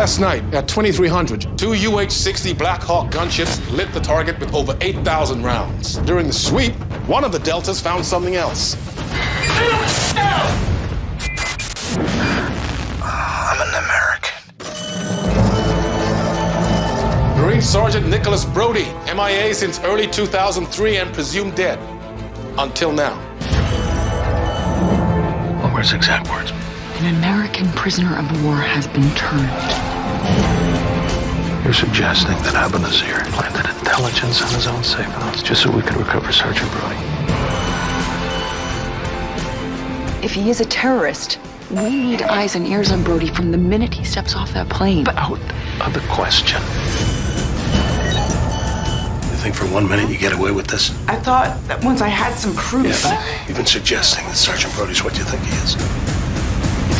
Last night at 2300, two UH-60 Black Hawk gunships lit the target with over 8,000 rounds. During the sweep, one of the Deltas found something else. I'm an American. Marine Sergeant Nicholas Brody, MIA since early 2003 and presumed dead. Until now. What were his exact words? An American prisoner of war has been turned. You're suggesting that Abanazir planted intelligence on his own safe house just so we could recover Sergeant Brody? If he is a terrorist, we need eyes and ears on Brody from the minute he steps off that plane. But out of the question. You think for 1 minute you get away with this? I thought that once I had some proof. Yeah, but you've been suggesting that Sergeant Brody's what you think he is.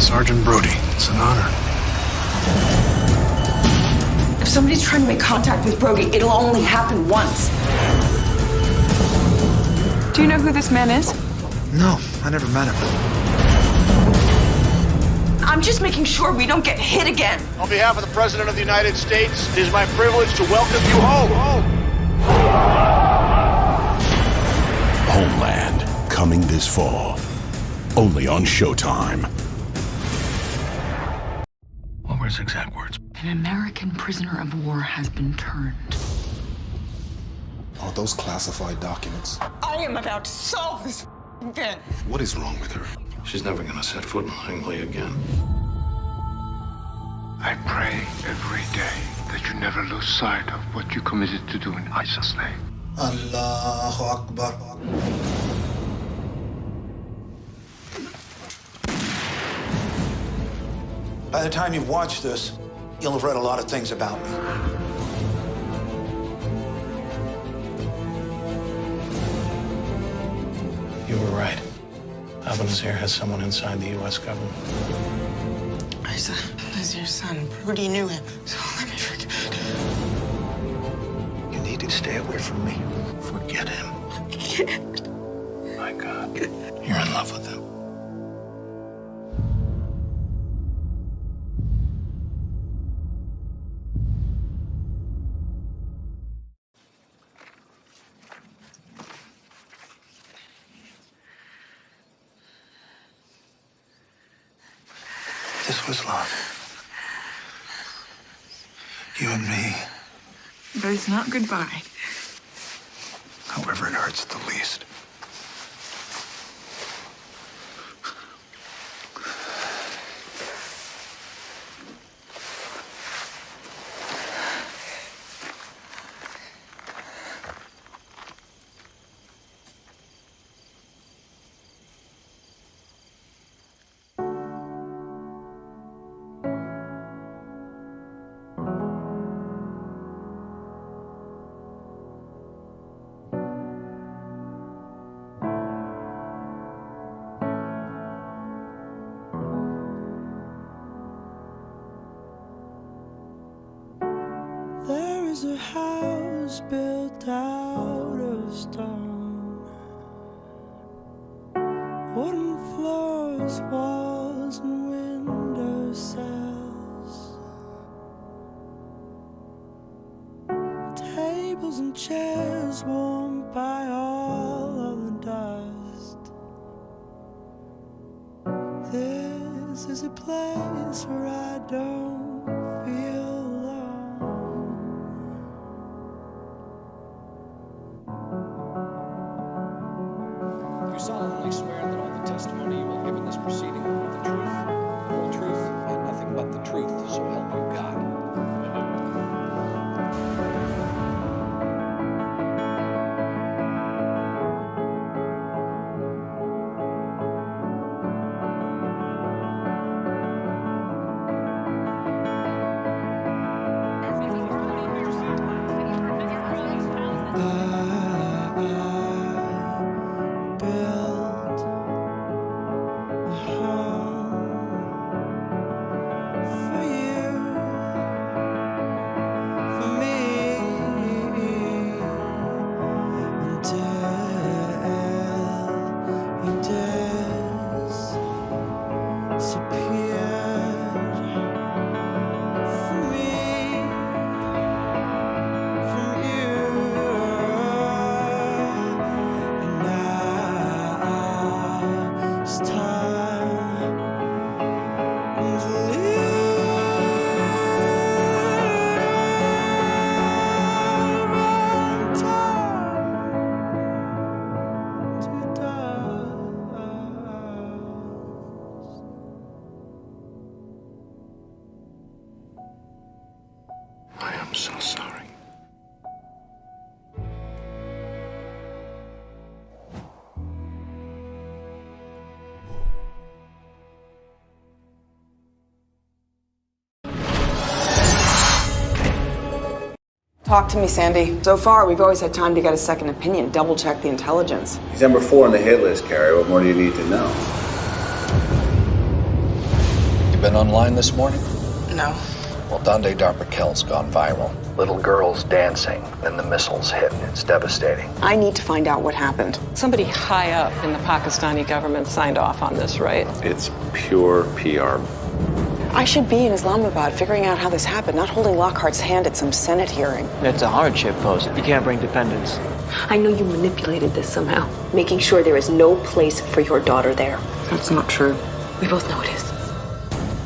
Sergeant Brody, it's an honor. If somebody's trying to make contact with Brody, it'll only happen once. Do you know who this man is? No, I never met him. I'm just making sure we don't get hit again. On behalf of the President of the United States, it is my privilege to welcome you home. Homeland, coming this fall. Only on Showtime. What were his exact words? An American prisoner of war has been turned. Are those classified documents? I am about to solve this again. What is wrong with her? She's never gonna set foot in Langley again. I pray every day that you never lose sight of what you committed to do in ISIS's name. Allahu Akbar. By the time you watch this, you'll have read a lot of things about me. You were right. Abanazir has someone inside the U.S. government. Isa, as your son, Brody knew him. So let me forget. You need to stay away from me. Forget him. I can't. My God. You're in love with him. This was love. You and me, But it's not goodbye. however it hurts the least. There is a house built out of stone, wooden floors, walls, and window sills, tables and chairs warmed by all of the dust. This is a place where I don't feel solemnly swear that on the testimony you will give in this proceeding will be the truth, the whole truth, and nothing but the truth, so help you God. for you. Talk to me, Sandy. So far, we've always had time to get a second opinion, double-check the intelligence. He's number 4 on the hit list, Carrie. What more do you need to know? You been online this morning? No. Well, Donde Darpakel's gone viral. Little girls dancing, then the missiles hit. It's devastating. I need to find out what happened. Somebody high up in the Pakistani government signed off on this, right? It's pure PR. I should be in Islamabad figuring out how this happened, not holding Lockhart's hand at some Senate hearing. It's a hardship post. You can't bring dependents. I know you manipulated this somehow, making sure there is no place for your daughter there. That's not true. We both know it is.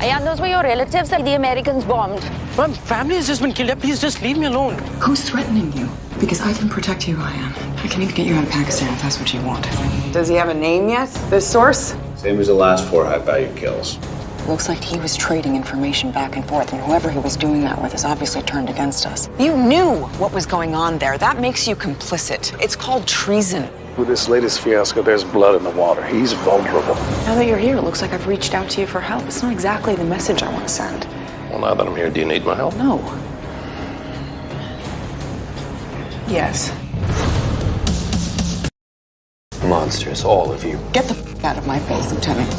Ayan, those were your relatives that the Americans bombed. Mom, family has just been killed. Please just leave me alone. Who's threatening you? Because I can protect you, Ayan. I can even get you out of Pakistan if that's what you want. Does he have a name yet? This source? Same as the last 4 high-value kills. Looks like he was trading information back and forth, and whoever he was doing that with has obviously turned against us. You knew what was going on there. That makes you complicit. It's called treason. With this latest fiasco, there's blood in the water. He's vulnerable. Now that you're here, it looks like I've reached out to you for help. It's not exactly the message I want to send. Well, now that I'm here, do you need my help? No. Yes. Monsters, all of you. Get the out of my face, Lieutenant.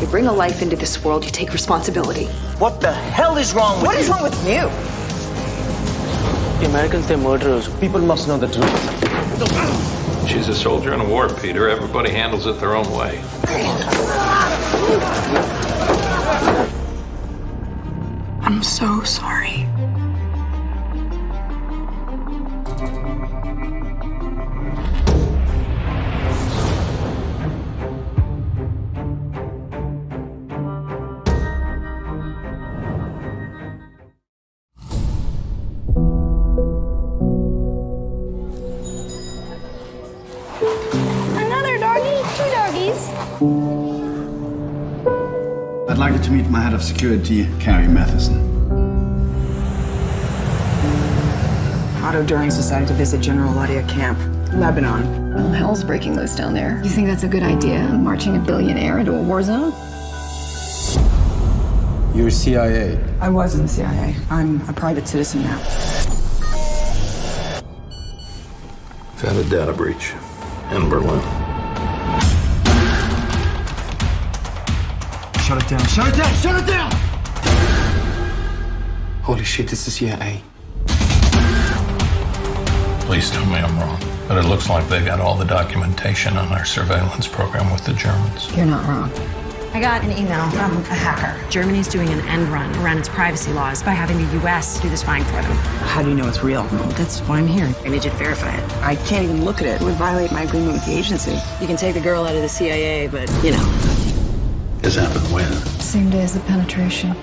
You bring a life into this world, you take responsibility. What the hell is wrong with you? What is wrong with you? The Americans, they're murderers. People must know the truth. She's a soldier in a war, Peter. Everybody handles it their own way. I'm so sorry. Another doggy, 2 doggies. I'd like you to meet my head of security, Carrie Matheson. Otto During's decided to visit General Ladia camp, Lebanon. Well, hell's breaking loose down there. You think that's a good idea, marching a billionaire into a war zone? You're CIA. I was in the CIA. I'm a private citizen now. Found a data breach in Berlin. Shut it down. Shut it down. Shut it down! Holy shit, this is CIA. Please tell me I'm wrong, but it looks like they got all the documentation on our surveillance program with the Germans. You're not wrong. I got an email from a hacker. Germany's doing an end run around its privacy laws by having the U.S. do the spying for them. How do you know it's real? Well, that's why I'm here. I need you to verify it. I can't even look at it. It would violate my agreement with the agency. You can take the girl out of the CIA, but, you know. This happened when? Same day as the penetration.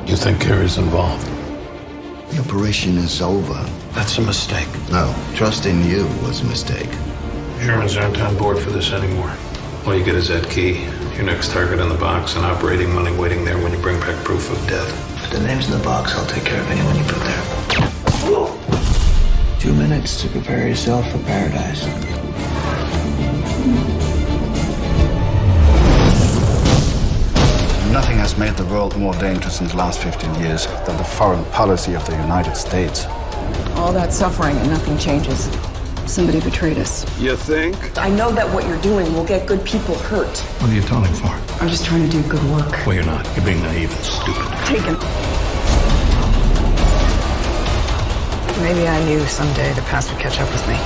You think Carrie's involved? The operation is over. That's a mistake. No, trusting you was a mistake. Germans aren't on board for this anymore. All you get is that key, your next target in the box, and operating money waiting there when you bring back proof of death. If the name's in the box, I'll take care of anyone you put there. 2 minutes to prepare yourself for paradise. Nothing has made the world more dangerous in the last 15 years than the foreign policy of the United States. All that suffering and nothing changes. Somebody betrayed us. You think? I know that what you're doing will get good people hurt. What are you toning for? I'm just trying to do good work. Well, you're not. You're being naive and stupid. Taken. Maybe I knew someday the past would catch up with me.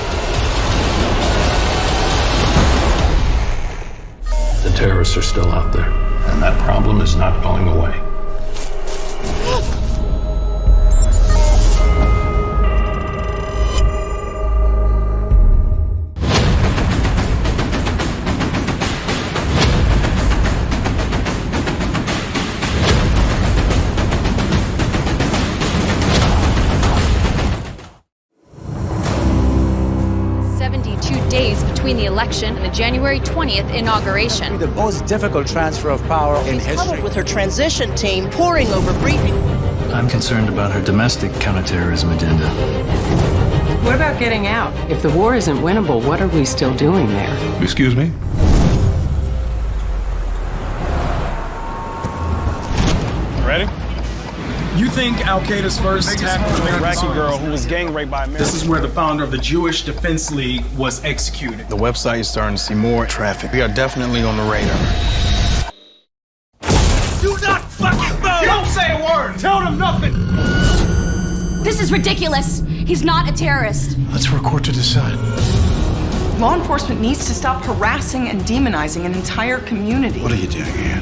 The terrorists are still out there, and that problem is not going away. Days between the election and the January 20th inauguration. The most difficult transfer of power in history. With her transition team poring over briefing. I'm concerned about her domestic counterterrorism agenda. What about getting out? If the war isn't winnable, what are we still doing there? Excuse me? Ready? You think Al-Qaeda's first attack was an Iraqi girl who was gang raped by Americans? This is where the founder of the Jewish Defense League was executed. The website is starting to see more traffic. We are definitely on the radar. Do not fucking move! Don't say a word! Tell them nothing! This is ridiculous. He's not a terrorist. That's for a court to decide. Law enforcement needs to stop harassing and demonizing an entire community. What are you doing here?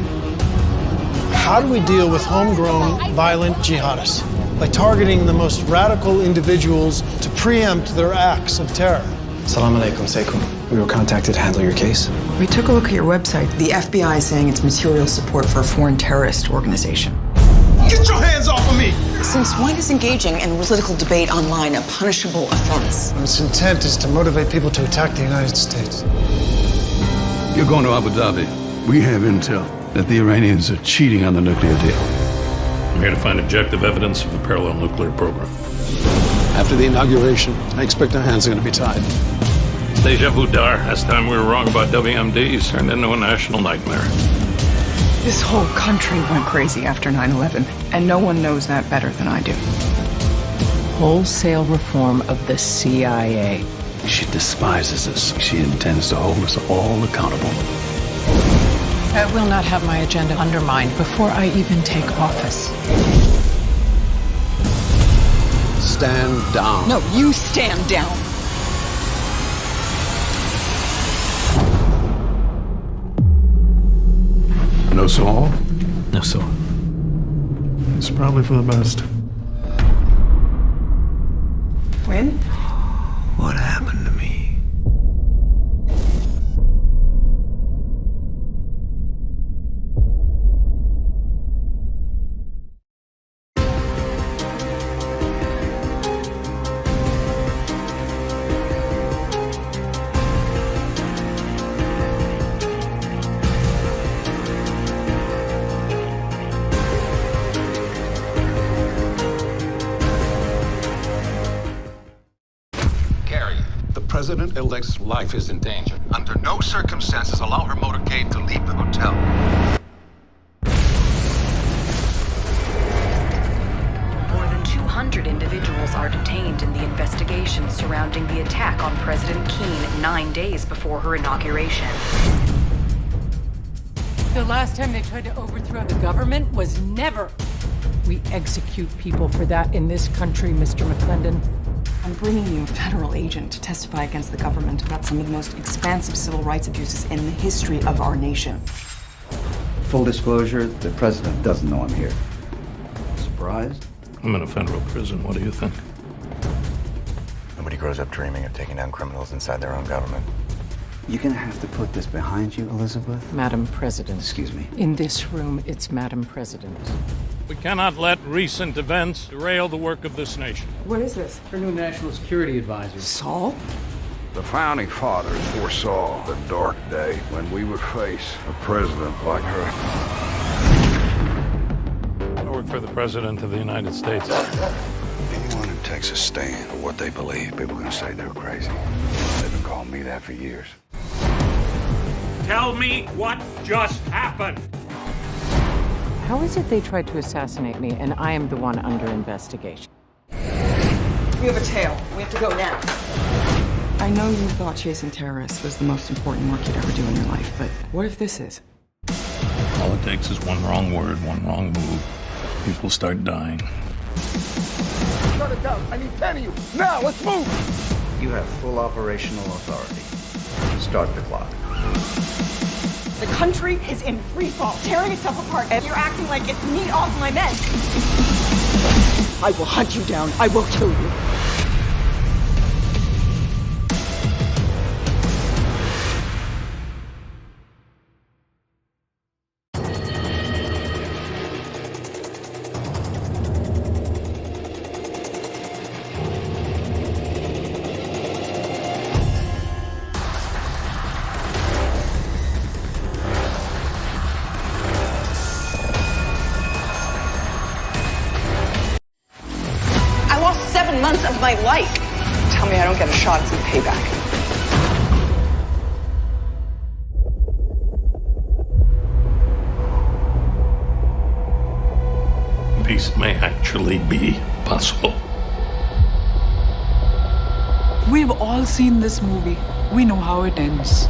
How do we deal with homegrown violent jihadists? By targeting the most radical individuals to preempt their acts of terror. Salam alaikum, Sekou. We were contacted to handle your case. We took a look at your website. The FBI is saying it's material support for a foreign terrorist organization. Get your hands off of me! Since when is engaging in political debate online a punishable offense? Its intent is to motivate people to attack the United States. You're going to Abu Dhabi. We have intel that the Iranians are cheating on the nuclear deal. I'm here to find objective evidence of a parallel nuclear program. After the inauguration, I expect our hands are going to be tied. Deja vu, Dar. Last time we were wrong about WMDs turned into a national nightmare. This whole country went crazy after 9/11, and no one knows that better than I do. Wholesale reform of the CIA. She despises us. She intends to hold us all accountable. I will not have my agenda undermined before I even take office. Stand down. No, you stand down. No Saul? No, so. It's probably for the best. When? What happened to me? President-elect's life is in danger. Under no circumstances allow her motorcade to leave the hotel. More than 200 individuals are detained in the investigation surrounding the attack on President Keane 9 days before her inauguration. The last time they tried to overthrow the government was never. We execute people for that in this country, Mr. McClendon. I'm bringing you a federal agent to testify against the government about some of the most expansive civil rights abuses in the history of our nation. Full disclosure, the president doesn't know I'm here. Surprised? I'm in a federal prison. What do you think? Nobody grows up dreaming of taking down criminals inside their own government. You're gonna have to put this behind you, Elizabeth. Madam President. Excuse me. In this room, it's Madam President. We cannot let recent events derail the work of this nation. What is this? Her new national security advisor. Saul? The founding fathers foresaw the dark day when we would face a president like her. I work for the President of the United States. Anyone who takes a stand for what they believe, people are going to say they're crazy. They've been calling me that for years. Tell me what just happened. How is it they tried to assassinate me and I am the one under investigation? We have a tail. We have to go now. I know you thought chasing terrorists was the most important work you'd ever do in your life, but what if this is? All it takes is one wrong word, one wrong move. People start dying. Shut it down. I need 10 of you. Now, let's move. You have full operational authority. Start the clock. The country is in free fall, tearing itself apart, and you're acting like it's me off my men. I will hunt you down. I will kill you. Months of my life. Tell me I don't get a shot at some payback. peace may actually be possible. We've all seen this movie. We know how it ends.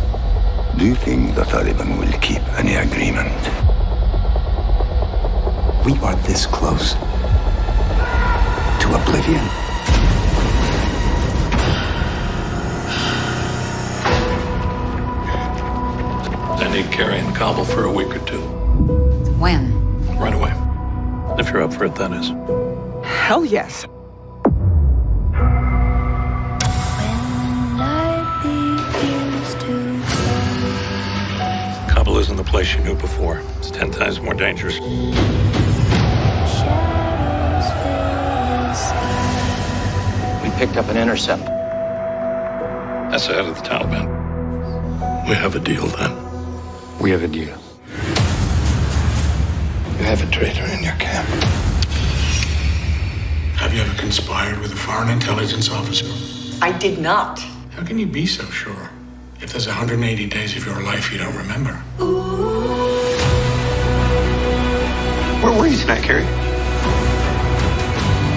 Do you think the Taliban will keep any agreement? We are this close to oblivion. I need Carrie in Kabul for a week or two. When? Right away. If you're up for it, that is. Hell yes. Kabul isn't the place you knew before. It's 10 times more dangerous. We picked up an intercept. That's the head of the Taliban. We have a deal then. We have a deal. You have a traitor in your camp. Have you ever conspired with a foreign intelligence officer? I did not. How can you be so sure? If there's 180 days of your life you don't remember. Where were you tonight, Carrie?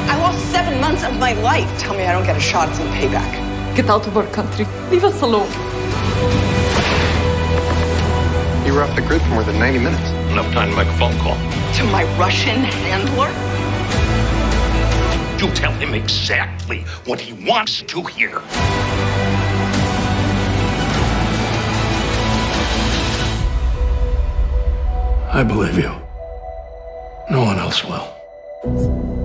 I lost 7 months of my life. Tell me I don't get a shot at some payback. Get out of our country. Leave us alone. You were off the grid for more than 90 minutes. Enough time to make a phone call. To my Russian handler? You tell him exactly what he wants to hear. I believe you. No one else will.